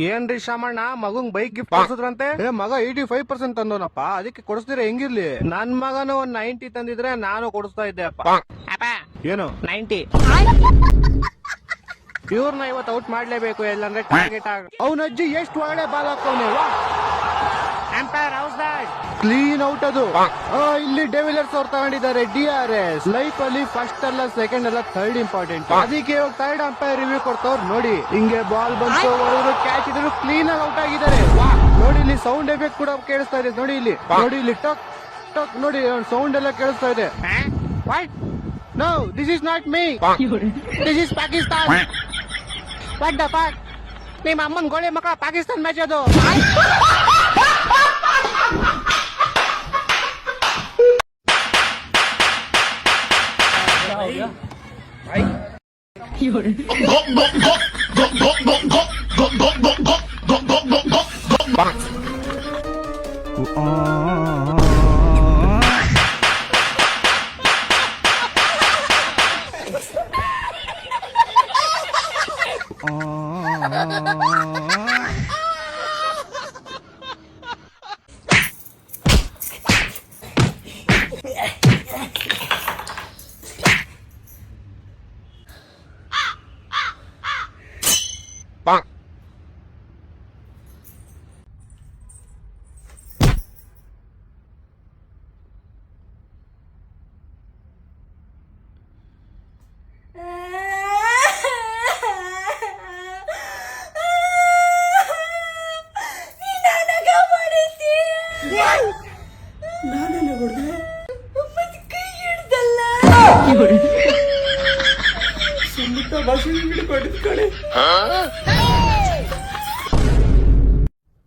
ಏನ್ರಿ Shamanna ಮಗಂಗ್ bike gift ಕೊಡ್ಸದ್ರಂತೆ? ಮಗ 85% ತಂದೋನಪ್ಪ, ಅದಕ್ಕೆ ಕೊಡಿಸ್ತೀರ ಹೆಂಗಿರ್ಲಿ? ನನ್ ಮಗನು 90 ತಂದಿದ್ರೆ ನಾನು ಕೊಡಿಸ್ತಾ ಇದ್ದೆ ಅಪ್ಪ. ಏನು 90? ಇವ್ರನ್ನ ಇವತ್ತು ಔಟ್ ಮಾಡ್ಲೇಬೇಕು, ಇಲ್ಲಾಂದ್ರೆ ಟಾರ್ಗೆಟ್ ಅವ್ನ ಅಜ್ಜಿ ಎಷ್ಟು ಒಳ್ಳೆ ಬಾಲ್ ಹಾಕೋನೆ. Umpire how's that clean out ಅದು. ಇಲ್ಲಿ ಡೆವಿಲರ್ಸ್ ಅವ್ರು ತಗೊಂಡಿದ್ದಾರೆ DRS. ಲೈಫ್ ಅಲ್ಲಿ ಫಸ್ಟ್ ಅಲ್ಲ ಸೆಕೆಂಡ್ ಅಲ್ಲ ಥರ್ಡ್ ಇಂಪಾರ್ಟೆಂಟ್. ಅದಕ್ಕೆ ಇವಾಗ ಥರ್ಡ್ ಅಂಪೈರ್ ರಿವ್ಯೂ ಕೊಡ್ತವ್ರು ನೋಡಿ. ಹಿಂಗೆ ಬಾಲ್ ಬಂತು, ಹೊಡೆದ್ರು, ಕ್ಯಾಚ್ ಇದ್ರು, ಕ್ಲೀನ್ ಆಗಿ ಔಟ್ ಆಗಿದ್ದಾರೆ. ನೋಡಿ ಇಲ್ಲಿ ಸೌಂಡ್ ಎಫೆಕ್ಟ್ ಕೂಡ ಕೇಳಿಸ್ತಾ ಇದೆ. ನೋಡಿ ಇಲ್ಲಿ, ನೋಡಿ ಇಲ್ಲಿ ಟಕ್ ಟಕ್ ನೋಡಿ ಸೌಂಡ್ ಎಲ್ಲ ಕೇಳಿಸ್ತಾ ಇದೆ. No, this is not me. This is Pakistan. What the fuck? ನಿಮ್ಮ ಅಮ್ಮನ್ ಗೋಳಿ ಮಕ್ಕಳ ಪಾಕಿಸ್ತಾನ್ ಮ್ಯಾಚ್ ಅದು.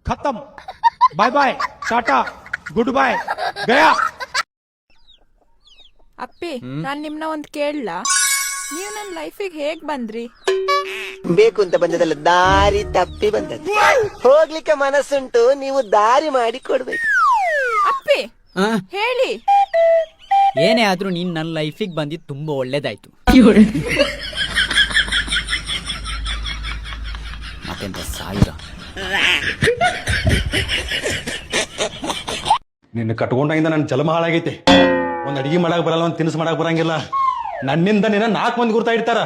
खत्म, bye bye, tata, goodbye, गया. ಅಪ್ಪಿ, ನಾನ್ ನಿಮ್ನ ಒಂದ್ ಕೇಳಲ್ಲ, ನೀವ್ ನನ್ ಲೈಫಿಗೆ ಹೇಗ್ ಬಂದ್ರಿ? ಬೇಕು ಅಂತ ಬಂದದಲ್ಲ, ದಾರಿ ತಪ್ಪಿ ಬಂದದ್ದು. ಹೋಗ್ಲಿಕ್ಕೆ ಮನಸ್ಸುಂಟು, ನೀವು ದಾರಿ ಮಾಡಿ ಕೊಡ್ಬೇಕು. ಅಪ್ಪಿ ಹೇಳಿ. ಏನೇ ಆದ್ರೂ ನೀನ್ ನನ್ನ ಲೈಫಿಗೆ ಬಂದಿದ್ದು ತುಂಬಾ ಒಳ್ಳೇದಾಯ್ತು. ಮತ್ತೆಂತ ಸಾಯಿರ ನಿನ್ನ ಕಟ್ಕೊಂಡಾಗಿಂದ ನನ್ನ ಜನ್ಮ ಹಾಳಾಗೈತಿ. ಒಂದ್ ಅಡಿಗೆ ಮಾಡಕ್ ಬರಲ್ಲ, ಒಂದ್ ತಿನಿಸ್ ಮಾಡಕ್ ಬರಂಗಿಲ್ಲ. ನನ್ನಿಂದ ನಿನ್ನ 4 ಮಂದಿ ಗುರ್ತಾ ಇಡ್ತಾರ.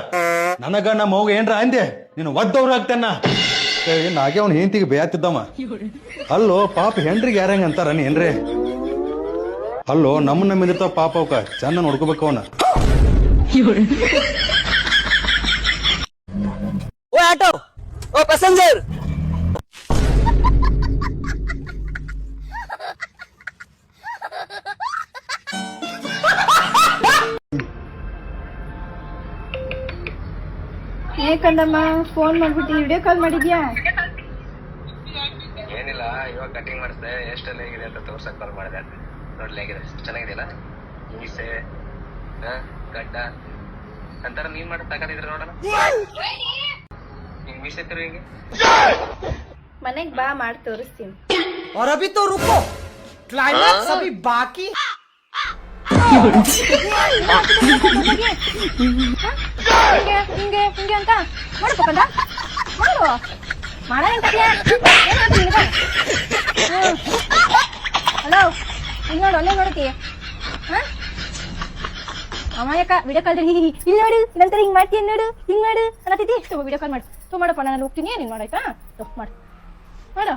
ನನಗ ನಮ್ಮ ಮಗ ಏನ್ರ ಅಂದೆ ನೀನು ಒದ್ದವ್ರು ಆಗ್ತೇನ. ನಾಗೆ ಅವ್ನ ಹೆಂಡತಿಗೆ ಬೇಯತ್ತಿದ್ದವ. ಅಲ್ಲೋ ಪಾಪ ಹೆಂಡ್ರಿಗೆ ಯಾರಂಗ ಅಂತಾರ ಏನ್ರಿ? ಅಲ್ಲೋ ನಮ್ಮ ಇರ್ತಾವ ಪಾಪ ಅವಕ ಚಂದ ನೋಡ್ಕೋಬೇಕು ಅವನ. ಓ ಆಟೋ, ಓ ಪ್ಯಾಸೆಂಜರ್, ಏಕಂದಮ್ಮ ಫೋನ್ ಮಾಡ್ಬಿಟ್ಟು ವಿಡಿಯೋ ಕಾಲ್ ಮಾಡಿದ್ಯಾ? ಏನಿಲ್ಲ, ಇವಾಗ ಕಟಿಂಗ್ ಮಾಡಿಸ್ದೆ, ಎಷ್ಟೆಲ್ಲ ಹೇಗಿದೆ ಅಂತ ತೋರ್ಸಕ್ ಕಾಲ್ ಮಾಡಿದೆ. ನೋಡ್ಲಿ ಹೇಗಿದೆ, ಚೆನ್ನಾಗಿದೆಯಲ್ಲ ಮೀಸೆ ಗಡ್ಡ ಅಂತಾರ. ನೀನ್ ಮಾಡಿ ತಗೊಂಡಿದ್ರೆ ನೋಡೋಣ. ಹಿಂಗ್ ಮೀಸೆ ತಿರು ಹಿಂಗೆ. ಮನೆಗ್ ಬಾ, ಮಾಡಿ ತೋರಿಸ್ತೀನಿ. और अभी तो रुको, क्लाइमैक्स अभी बाकी. ಹಿಂಗೆ ಹಿಂಗೆ ಅಂತ ಮಾಡ್ಬೇಕಂತ ಮಾಡು ಮಾಡ. ಹಲೋ, ಹಿಂಗ್ ನೋಡು, ಅಲ್ಲೇ ನೋಡತಿ ಅಮಾಯಕ. ವಿಡಿಯೋ ಕಾಲ್ ಇಲ್ಲಿ ನೋಡು, ನಂತರ ಹಿಂಗ್ ಮಾಡ್ತೀನಿ ನೋಡು, ಹಿಂಗ್ ಮಾಡು ಅನ್ನತಿದ್ದಿ. ವಿಡಿಯೋ ಕಾಲ್ ಮಾಡಿ ತೋ ಮಾಡಪ್ಪ, ನಾನು ಹೋಗ್ತೀನಿ, ನೀನ್ ಮಾಡಾಯ್ತಾ? ಮಾಡು ಮಾಡು.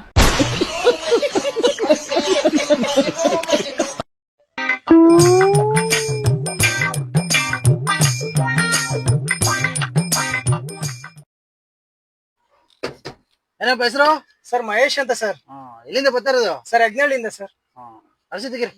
ಏನಪ್ಪ ಹೆಸರು? ಸರ್ ಮಹೇಶ್ ಅಂತ ಸರ್. ಎಲ್ಲಿಂದ ಬರ್ತಾ ಇರೋದು? Sir ಯಜ್ಞಳ್ಳಿಯಿಂದ sir. ಅರ್ಸಿ ತೆಗೀರಿ.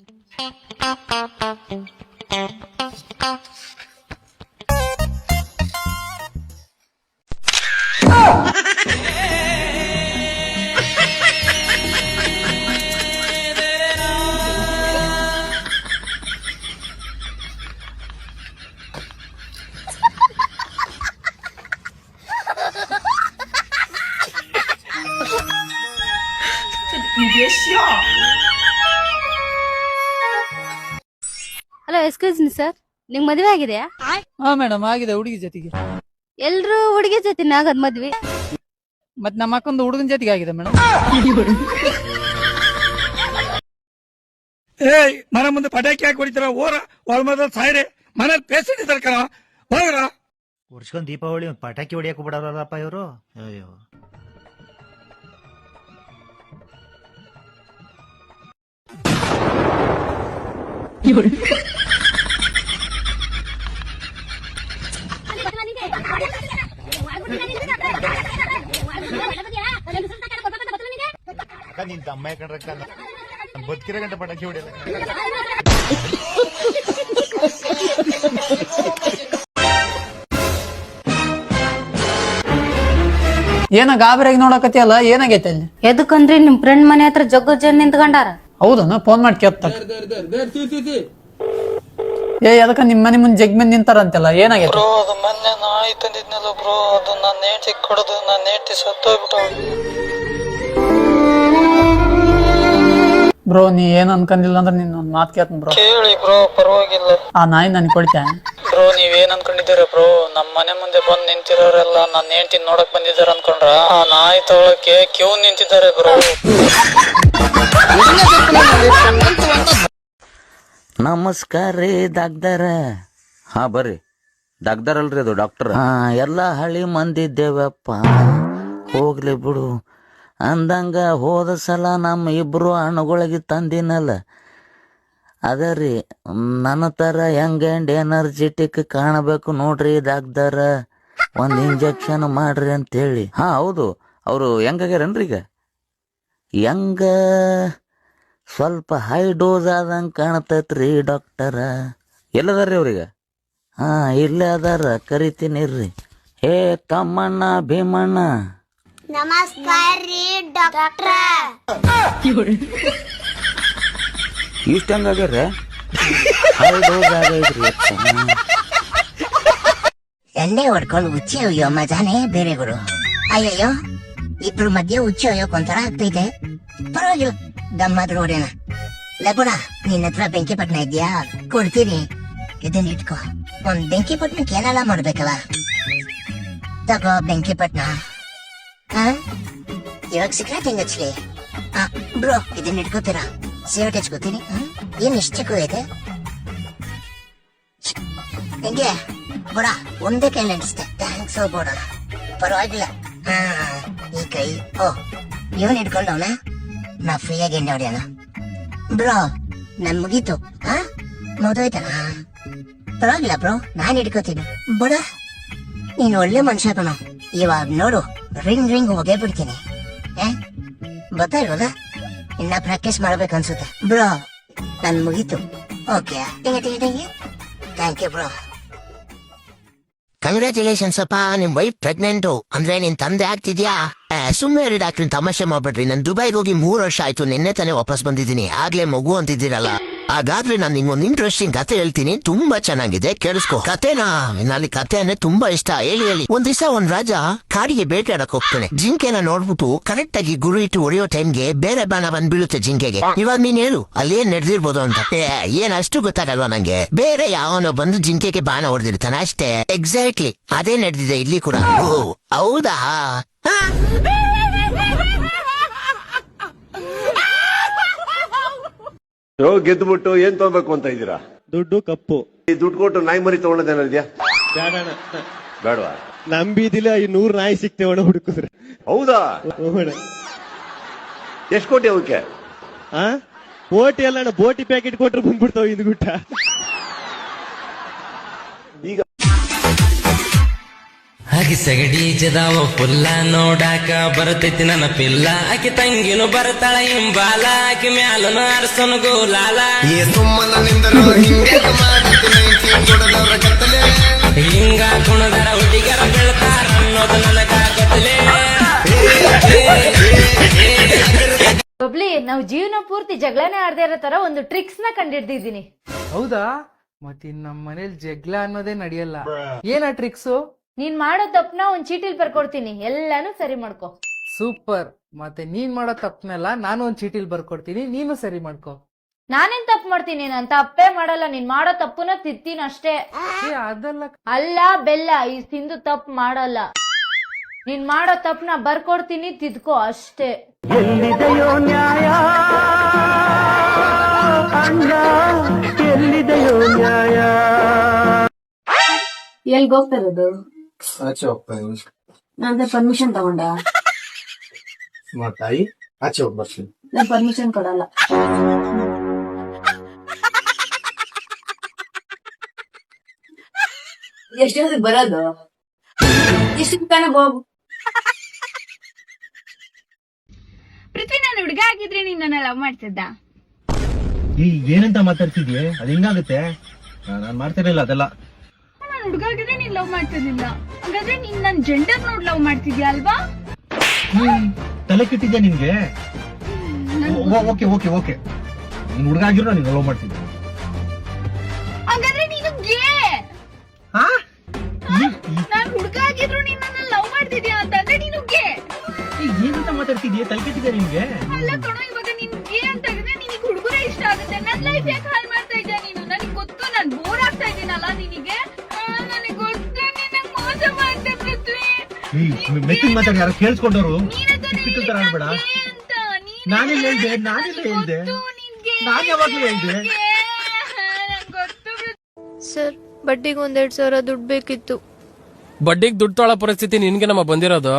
ಹಲೋ, ಎಕ್ಸ್ಕ್ಯೂಸ್ ಮಿ ಸರ್, ನಿಮ್ ಮದುವೆ ಆಗಿದೆಯಾ? ಹಾ ಮೇಡಮ್ ಆಗಿದೆ, ಹುಡುಗಿ ಜೊತೆಗೆ. ಎಲ್ರು ಹುಡುಗಿ ಜೊತೆ ಆಗದ್ ಮದ್ವೆ? ಮತ್ ನಮ್ಮ ಅಕ್ಕಂದು ಹುಡುಗನ ಜೊತೆಗೆ ಆಗಿದೆ ಮೇಡಮ್. ಏಯ್ ಮನೆ ಮುಂದೆ ಪಟಾಕಿ ಹಾಕಿ ಹೊಡಿತಾರ ಓರ ಒಳ ಮೊದಲು ಸಾಯ್ರೆ ಮನೇಲಿ ಪೇಷಂಟ್ ಇದ್ದಾರೆ ಕಣ ಹೋಗ್ರ. ವರ್ಷಕ್ಕೊಂದು ದೀಪಾವಳಿ ಒಂದು ಪಟಾಕಿ ಹೊಡಿಯಕ್ಕೆ ಬಿಡೋರಲ್ಲಪ್ಪ ಇವರು. ಅಯ್ಯೋ ನಿನ್ ತಮ್ಮ ಕಂಡ್ರಕ್ಕ ಬದುಕಿರೋ ಗಂಟೆ ಪಟಾಕಿ ಹೊಡಿಯಲ್ಲ. ಏನ ಗಾಬರಿಯಾಗಿ ನೋಡಕತ್ತಿಯಲ್ಲ, ಏನಾಗೈತೆ ಅಲ್ಲಿ? ಎದಕ್ಕಂದ್ರಿ ನಿಮ್ ಫ್ರೆಂಡ್ ಮನೆ ಹತ್ರ ಜಗ್ಗು ಜನ ನಿಂತ್ಕೊಂಡಾರ. ಹೌದನ? ಫೋನ್ ಮಾಡಿ ಕೇಳ್ತ. ಏ ಅದಕ್ಕ ನಿಮ್ ಮನೆ ಮುಂದೆ ಜಗ್ ಮಂದಿ ನಿಂತಾರಂತೆಲ್ಲ, ಏನಾಗೈತೆ? ಬ್ರೋ ಅದು ಮೊನ್ನೆ ನಾಯಿ ತಂದಿದ್ನಲ್ಲ ಬ್ರೋ, ಅದು ನನ್ನ ನೇಟಿ ಕೊಡೋದು, ನನ್ನ ನೇಟಿ ಸತ್ತೋಗ್ಬಿಟ್ಟು. ಬ್ರೋ ನೀ ಏನ್ ಅನ್ಕೊಂಡಿಲ್ಲ ಅಂದ್ರೆ ನಿನ್ ಒಂದ್ ಮಾತ್ ಕೇಳ್ತೀನಿ ಬ್ರೋ. ಕೇಳಿ ಬ್ರೋ, ಪರವಾಗಿಲ್ಲ. ಆ ನಾಯಿ ನನ್ ಕೊಡ್ತೀಯ? ಬ್ರೋ ನೀವೇನ್ ಅನ್ಕೊಂಡಿದ್ದೀರ ಬ್ರೋ? ನಮ್ ಮನೆ ಮುಂದೆ ಬಂದ್ ನಿಂತಿರೋರೆಲ್ಲ ನನ್ನ ಹೆಂಡತಿ ನೋಡಕ್ ಬಂದಿದ್ದಾರೆ ಅನ್ಕೊಂಡ್ರ? ಆ ನಾಯಿ ತಗೊಳಕ್ಕೆ ಕ್ಯೂ ನಿಂತಿದ್ದಾರೆ ಬ್ರೋ. ನಮಸ್ಕಾರ ರೀ ಡಾಕ್ಟರ್. ಹಾ ಬರ್ರಿ. ಡಾಕ್ಟರ್ ಅಲ್ರಿ ಅದು ಡಾಕ್ಟರ್. ಹಾ ಎಲ್ಲ ಹಳ್ಳಿ ಮಂದಿ ಇದ್ದೇವಪ್ಪ. ಹೋಗ್ಲಿ ಬಿಡು. ಅಂದಂಗ ಹೋದ ಸಲ ನಮ್ಮ ಇಬ್ರು ಹಣ್ಣುಗಳಿಗೆ ತಂದಿನಲ್ಲ, ಅದ ರೀ ನನ್ನ ಥರ ಯಂಗ್ ಆ್ಯಂಡ್ ಎನರ್ಜೆಟಿಕ್ ಕಾಣಬೇಕು ನೋಡ್ರಿ ಡಾಕ್ಟರ್, ಒಂದು ಇಂಜೆಕ್ಷನ್ ಮಾಡ್ರಿ ಅಂತೇಳಿ. ಹಾ ಹೌದು, ಅವರು ಹೆಂಗಾಗ್ಯಾರನ್ರಿ ಈಗ? ಹೆಂಗ ಸ್ವಲ್ಪ ಹೈ ಡೋಸ್ ಆದಂಗೆ ಕಾಣತೈತ್ರಿ ಡಾಕ್ಟರ. ಎಲ್ಲದಾರ್ರಿ ಅವ್ರಿಗೆ? ಹಾ ಇಲ್ಲೇ ಅದಾರ, ಕರಿತೀನಿ ಇರ್ರಿ. ಹೇ ತಮ್ಮಣ್ಣ ಭೀಮಣ್ಣ. ನಮಸ್ಕಾರ ರೀ ಡಾಕ್ಟ್ರ. ಇಷ್ಟ ಹಂಗಾಗ್ಯಾರ? ಹೈ ಡೋಸ್ ಆಗೈತ್ರಿ. ಎಣ್ಣೆ ಹೊಡ್ಕೊಂಡು ಉಚ್ಚಿ ಒಯ್ಯೋ ಮಜಾನೇ ಬೇರೆ ಗುರು. ಅಯ್ಯಯ್ಯೋ ಇಬ್ರು ಮಧ್ಯೆ ಉಚ್ಚಿ ಒಯ್ಯೋಕೊಂಥರ ಆಗ್ತೈತೆ. ಪರವಾಗಿಲ್ಲ, ದಮ್ಮಾದ್ರೂ ಹೊಡೆನ. ಲಗುಣ ನಿನ್ನ ಹತ್ರ ಬೆಂಕಿ ಪಟ್ನ ಇದ್ಯಾ? ಕೊಡ್ತೀನಿ, ಇದನ್ನ ಇಟ್ಕೋ. ಒಂದ್ ಬೆಂಕಿ ಪಟ್ನಕ್ಕೆ ಏನೆಲ್ಲ ಮಾಡ್ಬೇಕಲ್ಲ. ತಗೋ ಬೆಂಕಿ ಪಟ್ನ. ಇವಾಗ ಸಿಕ್ರೆಟ್ ಹೆಂಗ್ ಹಚ್ಲಿ? ಬ್ರೋ ಇದನ್ನ ಇಟ್ಕೋತೀರಾ? ಸಿಗರೇಟ್ ಹಚ್ಕೋತೀನಿ. ಏನ್ ಇಷ್ಟ ಚಿಕ್ಕ ಐತೆ ಹೆಂಗೆ ಬೋಡ? ಒಂದೇ ಕೈ ನಡೆಸ್ತೆ. ಥ್ಯಾಂಕ್ಸ್ ಬೋಡ, ಪರವಾಗಿಲ್ಲ. ಈ ಕೈ ಇವನ್ ಇಟ್ಕೊಂಡವನ, ನಾ ಫ್ರೀಯಾಗಿ ಎಣ್ಣೆ ಹೊಡಿಯೋಣ. ಬ್ರೋ ನನ್ ಮುಗೀತು. ಮುಗ್ದೋಯ್ತಾನ? ಪರವಾಗಿಲ್ಲ ಬ್ರೋ, ನಾನ್ ಇಟ್ಕೋತೀನಿ. ಬೋಡ ನೀನ್ ಒಳ್ಳೆ ಮನುಷ್ಯ ಕಣ. ಇವಾಗ ನೋಡು, ರಿಂಗ್ ರಿಂಗ್ ಹೋಗೇ ಬಿಡ್ತೀನಿ. ಗೊತ್ತಾ ಇಲ್ವದ? ಇನ್ನ ಪ್ರಾಕ್ಟೀಸ್ ಮಾಡ್ಬೇಕನ್ಸುತ್ತೆ. ಬ್ರೋ ನನ್ ಮುಗೀತು. Okay thank you bro. Congratulations ಅಪ್ಪ, ನಿಮ್ ವೈಫ್ ಪ್ರೆಗ್ನೆಂಟು. ಅಂದ್ರೆ ನಿನ್ ತಂದೆ ಆಗ್ತಿದ್ಯಾ? ಸುಮ್ಮನೆ ಡಾಕ್ಟ್ರಿನ್ ತಮಾಷೆ ಮಾಡ್ಬಿಡ್ರಿ. ನಾನು ದುಬೈಗೆ ಹೋಗಿ 3 ವರ್ಷ ಆಯ್ತು. ನಿನ್ನೆ ತಾನೇ ವಾಪಸ್ ಬಂದಿದ್ದೀನಿ. ಆಗ್ಲೇ ಮಗು ಅಂತಿದ್ದೀರಲ್ಲ. ಹಾಗಾದ್ರೆ ನಾನು ನಿಂಗೊಂದು ಇಂಟ್ರೆಸ್ಟಿಂಗ್ ಕತೆ ಹೇಳ್ತೀನಿ, ತುಂಬಾ ಚೆನ್ನಾಗಿದೆ, ಕೇಳಿಸ್ಕೊ. ಕತೆನಾ? ನನಗೆ ಕತೆ ಅಂದ್ರೆ ತುಂಬಾ ಇಷ್ಟ. ಹೇಳಿ. ಒಂದ್ ದಿವಸ ಒಂದ್ ರಾಜ ಕಾಡಿಗೆ ಬೇಟೆಯಾಡಕ್ ಹೋಗ್ತಾನೆ. ಜಿಂಕೆನ ನೋಡ್ಬಿಟ್ಟು ಕರೆಕ್ಟ್ ಆಗಿ ಗುರು ಇಟ್ಟು ಹೊಡೆಯೋ ಟೈಮ್ಗೆ ಬೇರೆ ಬಾಣ ಬಂದ್ ಬೀಳುತ್ತೆ ಜಿಂಕೆಗೆ. ಇವಾಗ ನೀನ್ ಹೇಳು ಅಲ್ಲಿ ಏನ್ ನಡೆದಿರ್ಬೋದು ಅಂತ. ಏನ್ ಅಷ್ಟು ಗೊತ್ತಾಗಲ್ವಾ ನಂಗೆ? ಬೇರೆ ಯಾವನೋ ಬಂದು ಜಿಂಕೆಗೆ ಬಾಣ ಹೊಡೆದಿರ್ತಾನೆ ಅಷ್ಟೇ. ಎಕ್ಸಾಕ್ಟ್ಲಿ ಅದೇ ನಡೆದಿದೆ ಇಲ್ಲಿ ಕೂಡ. ಹೌದಾ? ಗೆದ್ದುಬಿಟ್ಟು ಏನ್ ತಗೋಬೇಕು ಅಂತ ಇದ್ದೀರಾ? ದುಡ್ಡು ಕಪ್ಪು. ಈ ದುಡ್ಡು ಕೊಟ್ಟು ನಾಯಿ ಮರಿ ತಗೊಂಡದೇನಿದ್ಯಾ? ಬೇಡಣ. ಬೇಡವಾ? ನಮ್ ಬೀದಿಲಿ 100 ನಾಯಿ ಸಿಕ್ತೇವಣ ಹುಡುಕಿದ್ರೆ. ಹೌದಾ? ಎಷ್ಟು ಕೋಟಿ ಅವಕ್ಕೆ? ಬೋಟಿ ಅಲ್ಲ, ಬೋಟಿ ಪ್ಯಾಕೆಟ್ ಕೊಟ್ರೆ ಬಂದ್ಬಿಡ್ತಾವ ಇದು ಗುಟ್ಟ. ಈಗ ಹಾಗೆ ಸಗಡಿ ಜದಾವ ಪುಲ್ಲ ನೋಡಾಕ ಬರ್ತೈತಿ ನನ್ನ ಪಿಲ್ಲ. ಆಕಿ ತಂಗಿನು ಬರ್ತಾಳ ಹಿಂಬಾಲ, ಆಕಿ ಮ್ಯಾಲನು ಅರಸನು ಗೋಲಾಲ. ಹಿಂಗ ಕುಣದರ ಹುಡುಗರ ಬೀಳ್ತಾರ ಅನ್ನೋದು ನನಗ ಗೊತ್ತಲೇ. ಬಬ್ಲಿ, ನಾವು ಜೀವನ ಪೂರ್ತಿ ಜಗಳನೇ ಆಡದೇ ಇರೋ ತರ ಒಂದು ಟ್ರಿಕ್ಸ್ ನ ಕಂಡಿಡ್ದಿದ್ದೀನಿ. ಹೌದಾ? ಮತ್ತೆ ನಮ್ಮ ಮನೇಲಿ ಜಗಳ ಅನ್ನೋದೇ ನಡೆಯಲ್ಲ. ಏನ ಟ್ರಿಕ್ಸು? ನೀನ್ ಮಾಡೋ ತಪ್ಪನ ಒಂದ್ ಚೀಟಿಲ್ ಬರ್ಕೊಡ್ತೀನಿ, ಎಲ್ಲಾನು ಸರಿ ಮಾಡ್ಕೊ. ಸೂಪರ್. ಮತ್ತೆ ನೀನ್ ಮಾಡೋ ತಪ್ಪನೆಲ್ಲ ನಾನು ಒಂದ್ ಚೀಟಿಲ್ ಬರ್ಕೊಡ್ತೀನಿ, ನೀನು ಸರಿ ಮಾಡ್ಕೊ. ನಾನೇನ್ ತಪ್ಪು ಮಾಡ್ತೀನಿ? ನಾನ್ ತಪ್ಪೇ ಮಾಡಲ್ಲ. ನೀನ್ ಮಾಡೋ ತಪ್ಪುನ ತಿತ್ತೀನಿ ಅಷ್ಟೇ. ಅದಲ್ಲ. ಅಲ್ಲ ಬೆಲ್ಲ, ಈ ಸಿಂಧು ತಪ್ಪು ಮಾಡಲ್ಲ. ನೀನ್ ಮಾಡೋ ತಪ್ಪನ ಬರ್ಕೊಡ್ತೀನಿ, ತಿದ್ಕೋ ಅಷ್ಟೇ. ಎಲ್ಲಿದೆಯೋ ನ್ಯಾಯ ಅಣ್ಣ, ಎಲ್ಲಿದೆಯೋ ನ್ಯಾಯ. ಎಲ್ಗ್ ಹೋಗ್ತಾ ಇರೋದು? ಆಚೆ ಹೋಗ್ತಾ ಇದ್ದೀನಿ. ನಾನು ಪರ್ಮಿಷನ್ ತಗೊಂಡ? ತಾಯಿ ಆಚೆ ಹೋಗಿ ಬರ್ತೀನಿ. ನಾನು ಪರ್ಮಿಷನ್ ಕೊಡಲ್ಲ. ಎಷ್ಟೊತ್ತಿಗೆ ಬರೋದು? ಎಷ್ಟು ತಾನೇ ಹೋಗು. ಪೃಥ್ವಿ, ನಾನು ಹುಡುಗ ಆಗಿದ್ರೆ ನೀನ್ ನನ್ನ ಲವ್ ಮಾಡ್ತಿದ್ದ? ಏನಂತ ಮಾತಾಡ್ತಿದ್ಯೆ? ಅದ್ ಹಿಂಗಾಗುತ್ತೆ. ನಾನ್ ಮಾಡ್ತಿರ್ಲಿಲ್ಲ ಅದೆಲ್ಲ. ನಾನು ಹುಡುಗ ಆಗಿದ್ರೆ ನೀನ್ ಲವ್ ಮಾಡ್ತಿರ್ಲಿಲ್ಲ, ಹಾಗಾದ್ರೆ ನೀನ್ ನನ್ ಜೆಂಡರ್ ನೋಡ್ ಲವ್ ಮಾಡ್ತಿದ್ಯಾ ಅಲ್ವಾ? ತಲೆ ಕೆಟ್ಟಿದ್ಯಾ ನಿನ್ಗೆ? ಓಕೆ ಓಕೆ ಓಕೆ, ನೀನ್ ಹುಡುಗ ಆಗಿರೋ ನೀನ್ ಲವ್ ಮಾಡ್ತಿದ್ದೆ. ಹಾಗಾದ್ರೆ ನೀನು ಗೇ? ನಾನು ಹುಡುಗ ಆಗಿದ್ರು ನೀನ್ ನನ್ನ ಲವ್ ಮಾಡ್ತಿದ್ಯಾ ಅಂತಂದ್ರೆ ನೀನು ಗೇ? ಏನಂತ ಮಾತಾಡ್ತಿದ್ಯೆ? ತಲೆ ಕೆಟ್ಟಿದ್ಯಾ ನಿನ್ಗೆ? ಅಲ್ಲ ಕಣೋ, ಇವಾಗ ನೀನ್ ಗೇ ಅಂತ ಹೇಳಿದ್ರೆ ನಿನಗೆ ಹುಡುಗರೇ ಇಷ್ಟ ಆಗುತ್ತೆ. ನನ್ ಲೈಫ್ ಯಾಕೆ ಹಾಳು ಮಾಡ್ತಾ ಇದ್ಯಾ ನೀನು? ನನಗೆ ಗೊತ್ತು, ನಾನ್ ಬೋರ್ ಆಗ್ತಾ ಇದ್ದೀನಲ್ಲ ನಿನಗೆ. ನನಗೆ ಗೊತ್ತು ನೀನ್ ಮೋಸ ಮಾಡ್ದೆ ಪೃಥ್ವಿ. ಮೆಚ್ಚಿನ ಮಾತಾಡಿ ಯಾರು ಕೇಳಿಸ್ಕೊಂಡವ್ರು ತರ ಆಡ್ಬೇಡ. ನಾನೆಲ್ಲ ಹೇಳ್ದೆ? ನಾನು ಯಾವಾಗ್ಲೂ ಹೇಳ್ದೆ. ಸರ್, ಬಡ್ಡಿಗೆ 1,200 ದುಡ್ಡು ಬೇಕಿತ್ತು. ಬಡ್ಡಿಗೆ ದುಡ್ಡು ತೊಗೊಳ್ಳೋ ಪರಿಸ್ಥಿತಿ ನಿನ್ಗೆ ನಮ್ಮ ಬಂದಿರೋದು.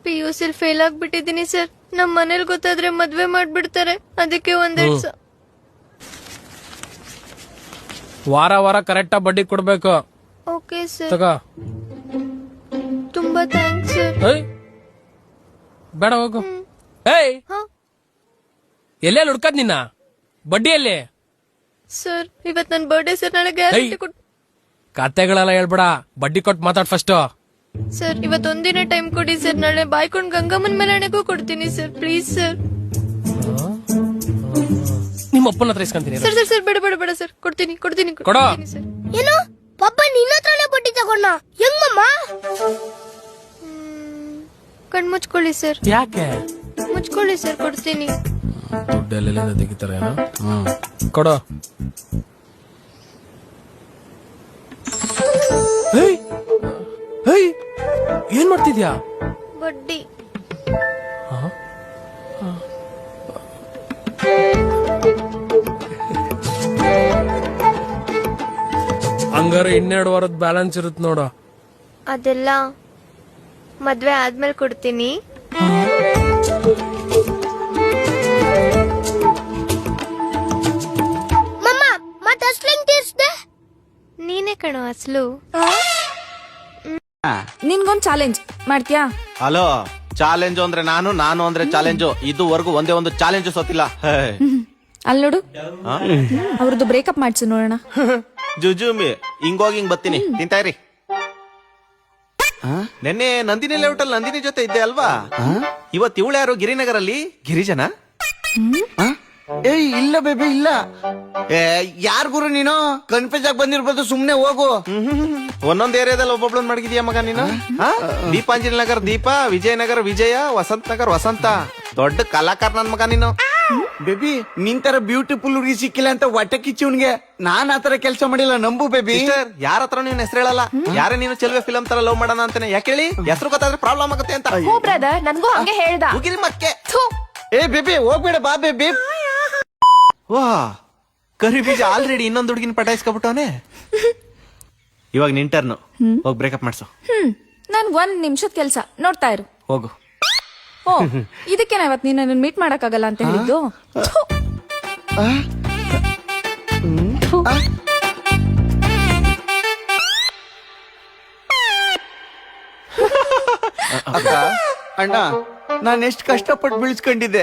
PUC ಫೇಲ್ ಆಗ್ಬಿಟ್ಟಿದೀನಿ ಸರ್. ನಮ್ ಮನೇಲಿ ಗೊತ್ತಾದ್ರೆ ಮದ್ವೆ ಮಾಡ್ಬಿಡ್ತಾರೆ, ಅದಕ್ಕೆ 1,200. ವಾರ ವಾರ ಕರೆಕ್ಟ್ ಬಡ್ಡಿ ಕೊಡ್ಬೇಕು. Okay sir. ತಗೋ. ತುಂಬಾ ಥ್ಯಾಂಕ್ಸ್ ಸರ್. ಏಯ್, ಬೇಡ ಹೋಗು. ಏಯ್, ಎಲ್ಲೆಲ್ಲಿ ಹುಡ್ಕದ್ ನಿನ್ನ ಬಡ್ಡಿಯಲ್ಲಿ? ಸರ್, ಇವತ್ ನನ್ ಬರ್ಡೇ ಸರ್. ನಾಳೆ ಗ್ಯಾರಂಟಿ ಕೊಟ್ಟು. ಕತೆಗಳೆಲ್ಲ ಹೇಳ್ಬೇಡ, ಬಡ್ಡಿ ಕೊಟ್ಟು ಮಾತಾಡ್ ಫಸ್ಟ್. ಸರ್, ಇವತ್ ಒಂದಿನ ಟೈಮ್ ಕೊಡಿ ಸರ್. ನಾಳೆ ಬಾಯ್ಕೊಂಡ್ ಗಂಗಮ್ಮನ್ ಮೆರವಣಿಗೂ ಕೊಡ್ತೀನಿ ಸರ್, ಪ್ಲೀಸ್ ಸರ್. ನಿಮ್ಮ ಅಪ್ಪನ ಹತ್ರ ಇಸ್ಕೊಂತೀನಿ. ಸರ್ ಸರ್ ಸರ್, ಬೇಡ ಬೇಡ ಬೇಡ ಸರ್, ಕೊಡ್ತೀನಿ ಕೊಡ್ತೀನಿ ಕೊಡೋ. ಸರ್. ಏನು ಪಾಪ ನಿನ್ನ ಹತ್ರನೇ ಬಡ್ಡಿ ತಗೊಂಡ? ಹೆಂಗಮ್ಮ? ಕಣ್ ಮುಚ್ಕೊಳ್ಳಿ ಸರ್. ಯಾಕೆ? ಮುಚ್ಕೊಳ್ಳಿ ಸರ್, ಕೊಡ್ತೀನಿ. ದುಡ್ಡೆಲ್ಲ ತೆಗಿತಾರೆ. ಕೊಡೋ. ಏನ್ ಮಾಡ್ತಿದ್ಯಾ? ಬಡ್ಡಿ. ಹಂಗಾರೆ 12 ವಾರದ ಬ್ಯಾಲೆನ್ಸ್ ಇರುತ್ತೆ ನೋಡು. ಅದೆಲ್ಲ ಮದ್ವೆ ಆದ್ಮೇಲೆ ಕೊಡ್ತೀನಿ. ನೀನೇ ಕಣೋ ಅಸ್ಲು. ನಿನ್ಗೊಂದ್ ಚಾಲೆಂಜ್ ಮಾಡ್ತೀಯಾ? ಹಲೋ, ಚಾಲೆಂಜ್ ಅಂದ್ರೆ ನಾನು, ನಾನು ಅಂದ್ರೆ ಚಾಲೆಂಜು. ಇದುವರೆಗೂ ಒಂದೇ ಒಂದು ಚಾಲೆಂಜ್ ಸೋತಿಲ್ಲ. ಅಲ್ಲಿ ನೋಡು, ಅವ್ರದ್ದು ಬ್ರೇಕಪ್ ಮಾಡ್ಸು ನೋಡೋಣ. ಜುಜುಮಿ, ಹಿಂಗೋಗಿ ಹಿಂಗ್ ಬರ್ತೀನಿ, ತಿಂತಾ ಇರಿ. ನೆನ್ನೆ ನಂದಿನಿ ಲೇಔಟಲ್ಲಿ ನಂದಿನಿ ಜೊತೆ ಇದ್ದೆ ಅಲ್ವಾ? ಇವತ್ತು ಇವಳು ಯಾರು ಗಿರಿನಗರಲ್ಲಿ? ಗಿರಿಜನ? ಏಯ್ ಇಲ್ಲ ಬೇಬಿ, ಇಲ್ಲ. ಯಾರ್ ಗುರು ನೀನು? ಕನ್ಫ್ಯೂಸ್ ಆಗಿ ಬಂದಿರ್ಬೋದು, ಸುಮ್ನೆ ಹೋಗು. ಒಂದೊಂದ್ ಏರಿಯಾದಲ್ಲಿ ಒಬ್ಬೊಬ್ಳನ್ ಮಡಗಿದ್ಯಾ ಮಗ ನೀನು? ದೀಪಾಂಜಲಿ ನಗರ್ ದೀಪ, ವಿಜಯನಗರ ವಿಜಯ, ವಸಂತ ನಗರ್ ವಸಂತ. ದೊಡ್ಡ ಕಲಾಕಾರ ನನ್ ಮಗ ನೀನು. ಬೇಬಿ, ನಿನ್ ತರ ಬ್ಯೂಟಿಫುಲ್ ಹುಡುಗಿ ಸಿಕ್ಕಿಲ್ಲ ಅಂತ ಹೊಟ್ಟೆ ಕಿಚ್ಚುನ್ಗೆ. ನಾನ್ ಆತರ ಕೆಲಸ ಮಾಡಿಲ್ಲ, ನಂಬು ಬೇಬಿ. ಯಾರ ಹತ್ರ ನೀನ್ ಹೆಸರು ಹೇಳಲ್ಲ. ಯಾರೇ ನೀನು ಚೆಲುವೆ ಫಿಲಂ ತರ ಲವ್ ಮಾಡೋಣ ಅಂತಾನೆ. ಯಾಕೆ ಹೇಳಿ? ಹೆಸರು ಗೊತ್ತಾದ್ರೆ ಪ್ರಾಬ್ಲಮ್ ಆಗುತ್ತೆ ಅಂತ. ಬ್ರದರ್, ನನ್ಗೂ ಹಂಗೆ ಹೇಳ್ದ. ಹೋಗಿರಿ ಮಕ್ಕೆ. ಏ ಬೇಬಿ, ಹೋಗ್ಬೇಡ ಬಾ ಬೇಬಿ. ವಾ, ಕರಿ ಬೀಜ ಆಲ್ರೆಡಿ ಇನ್ನೊಂದು ಹುಡುಗಿನ ಪಟಾಯಿಸ್ಕೊಬಿಟ್ಟವನೆ. ಇವಾಗ ನಿನ್ ಟರ್ನು, ಹೋಗಿ ಬ್ರೇಕಪ್ ಮಾಡ್ಸು. ನನ್ 1 ನಿಮಿಷದ ಕೆಲ್ಸ, ನೋಡ್ತಾ ಇರು. ಹೋಗು. ಓ, ಇದಕ್ಕೆ ಇವತ್ ನೀನ್ ಮೀಟ್ ಮಾಡಕ್ಕಾಗಲ್ಲ ಅಂತ ಹೇಳಿದ್ದು. ಅಕ್ಕ, ಅಣ್ಣ, ನಾನ್ ಎಷ್ಟ್ ಕಷ್ಟಪಟ್ಟು ಬೆಳೆಸ್ಕೊಂಡಿದ್ದೆ.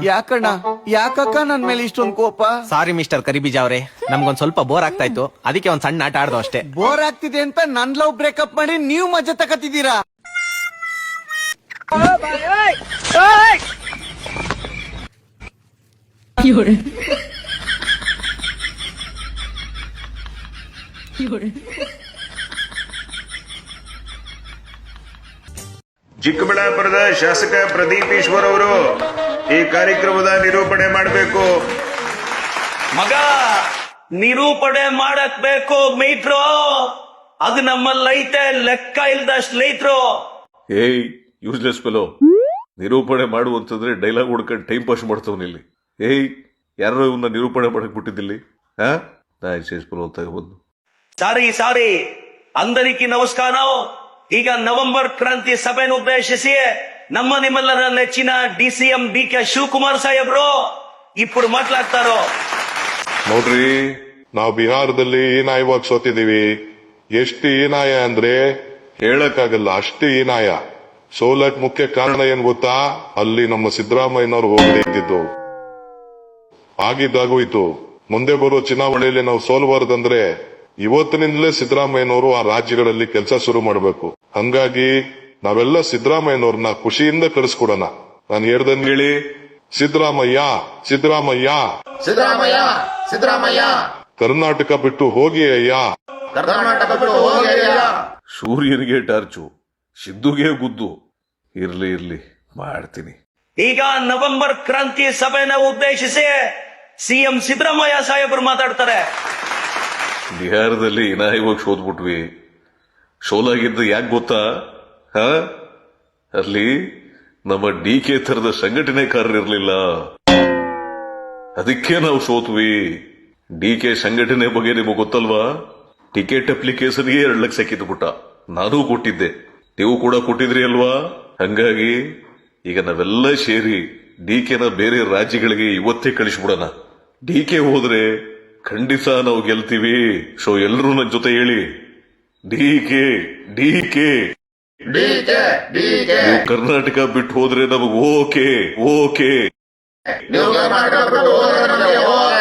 ಯಾಕಣ್ಣ, ಯಾಕಕ್ಕ ನನ್ ಮೇಲೆ ಇಷ್ಟೊಂದು ಕೋಪ? ಸಾರಿ ಮಿಸ್ಟರ್ ಕರಿಬೀಜ ಅವ್ರೆ, ನಮ್ಗೊಂದ್ ಸ್ವಲ್ಪ ಬೋರ್ ಆಗ್ತಾ ಇತ್ತು, ಅದಕ್ಕೆ ಒಂದ್ ಸಣ್ಣ ಆಟ ಆಡ್ದು ಅಷ್ಟೇ. ಬೋರ್ ಆಗ್ತಿದೆ ಅಂತ ನನ್ ಲವ್ ಬ್ರೇಕಪ್ ಮಾಡಿ ನೀವು ಮಜಾ ತಕತಿದ್ದೀರಾ? ಚಿಕ್ಕಬಳ್ಳಾಪುರದ ಶಾಸಕ ಪ್ರದೀಪ್ ಈಶ್ವರ್ ಅವರು ಈ ಕಾರ್ಯಕ್ರಮದ ನಿರೂಪಣೆ ಮಾಡಬೇಕು. ಮಗ, ನಿರೂಪಣೆ ಮಾಡಕ್ ಬೇಕು ಮೀಟ್ರು. ಅದು ನಮ್ಮಲ್ಲೈತೆ, ಲೆಕ್ಕ ಇಲ್ದಷ್ಟು ಲೈಟ್ರು. ಏಯ್, ಯೂಸ್ಲೆಸ್ ಫೆಲೋ. ನಿರೂಪಣೆ ಮಾಡುವಂತಂದ್ರೆ ಡೈಲಾಗ್ ಹುಡ್ಕೊಂಡು ಟೈಮ್ ಪಾಸ್ ಮಾಡ್ತವನ ಇಲ್ಲಿ. ಏಯ್, ಯಾರೋ ಇವನ್ನ ನಿರೂಪಣೆ ಮಾಡಕ್ ಬಿಟ್ಟಿದ್ದಿಲ್ಲಿ? ಬಂದು ಸಾರಿ అందరికీ నమస్కారం. ಈಗ ನವೆಂಬರ್ ಕ್ರಾಂತಿ ಸಭೆಯನ್ನು ಉದ್ದೇಶಿಸಿ ನಮ್ಮ ನಿಮ್ಮೆಲ್ಲರ ನೆಚ್ಚಿನ DCM DK ಶಿವಕುಮಾರ್ ಸಾಹೇಬ್ರು ఇప్పుడు ಮಾತನಾಡ್ತಾರೋ. ನೋಡ್ರಿ, ನಾವು ಬಿಹಾರದಲ್ಲಿ ಹೀನಾಯವಾಗಿ ಸೋತಿದೀವಿ. ಎಷ್ಟು ಹೀನಾಯ ಅಂದ್ರೆ ಹೇಳಕ್ಕಾಗಲ್ಲ, ಅಷ್ಟು ಹೀನಾಯ. ಸೋಲಕ್ ಮುಖ್ಯ ಕಾರಣ ಏನ್ ಗೊತ್ತಾ? ಅಲ್ಲಿ ನಮ್ಮ ಸಿದ್ದರಾಮಯ್ಯನವರು ಹೋಗದೇ ಇದ್ದಿದ್ದು. ಆಗಿದ್ದಾಗೋಯ್ತು. ಮುಂದೆ ಬರೋ ಚುನಾವಣೆಯಲ್ಲಿ ನಾವು ಸೋಲಬಾರದಂದ್ರೆ ಇವತ್ತಿನಿಂದಲೇ ಸಿದ್ದರಾಮಯ್ಯನವರು ಆ ರಾಜ್ಯಗಳಲ್ಲಿ ಕೆಲಸ ಶುರು ಮಾಡಬೇಕು. ಹಂಗಾಗಿ ನಾವೆಲ್ಲ ಸಿದ್ದರಾಮಯ್ಯನವ್ರನ್ನ ಖುಷಿಯಿಂದ ಕಳಿಸ್ಕೊಡೋಣ. ನಾನು ಹೇಳ್ದಂಗೆ ಹೇಳಿ, ಸಿದ್ದರಾಮಯ್ಯ ಸಿದ್ದರಾಮಯ್ಯ ಸಿದ್ದರಾಮಯ್ಯ ಸಿದ್ದರಾಮಯ್ಯ, ಕರ್ನಾಟಕ ಬಿಟ್ಟು ಹೋಗಿ ಅಯ್ಯ, ಕರ್ನಾಟಕ ಬಿಟ್ಟು ಹೋಗಿ ಅಯ್ಯ. ಸೂರ್ಯನಿಗೆ ಟಾರ್ಚು, ಸಿದ್ದುಗೆ ಗುದ್ದು. ಇರ್ಲಿ ಮಾಡ್ತೀನಿ. ಈಗ ನವೆಂಬರ್ ಕ್ರಾಂತಿ ಸಭೆನ ಉದ್ದೇಶಿಸಿ CM ಸಿದ್ದರಾಮಯ್ಯ ಸಾಹೇಬ್ರು ಮಾತಾಡ್ತಾರೆ. ಬಿಹಾರದಲ್ಲಿ ಹೀನಾಯವಾಗಿ ಸೋದ್ಬಿಟ್ವಿ. ಸೋಲಾಗಿದ್ದು ಯಾಕೆ ಗೊತ್ತಾ? ಅಲ್ಲಿ ನಮ್ಮ DK ತರದ ಸಂಘಟನೆಕಾರರಿರ್ಲಿಲ್ಲ, ಅದಕ್ಕೆ ನಾವು ಸೋತ್ವಿ. DK ಸಂಘಟನೆ ಬಗ್ಗೆ ನಿಮಗೆ ಗೊತ್ತಲ್ವಾ? ಟಿಕೆಟ್ ಅಪ್ಲಿಕೇಶನ್ಗೆ 2 ಲಕ್ಷ ಕಿತ್ಬಿಟ್ಟ. ನಾನೂ ಕೊಟ್ಟಿದ್ದೆ, ನೀವು ಕೂಡ ಕೊಟ್ಟಿದ್ರಿ ಅಲ್ವಾ? ಹಂಗಾಗಿ ಈಗ ನಾವೆಲ್ಲ ಸೇರಿ DKನ ಬೇರೆ ರಾಜ್ಯಗಳಿಗೆ ಇವತ್ತೇ ಕಳಿಸ್ಬಿಡೋಣ. DK ಹೋದ್ರೆ ಖಂಡಿತ ನಾವು ಗೆಲ್ತೀವಿ. ಸೊ ಎಲ್ಲರೂ ನನ್ನ ಜೊತೆ ಹೇಳಿ, DK DK. ನೀವು ಕರ್ನಾಟಕ ಬಿಟ್ಟು ಹೋದ್ರೆ ನಮಗೆ ಓಕೆ. ನೀವು ಕರ್ನಾಟಕ ಬಿಟ್ಟು ಹೋದ್ರೆ ನಮಗೆ ಓಕೆ.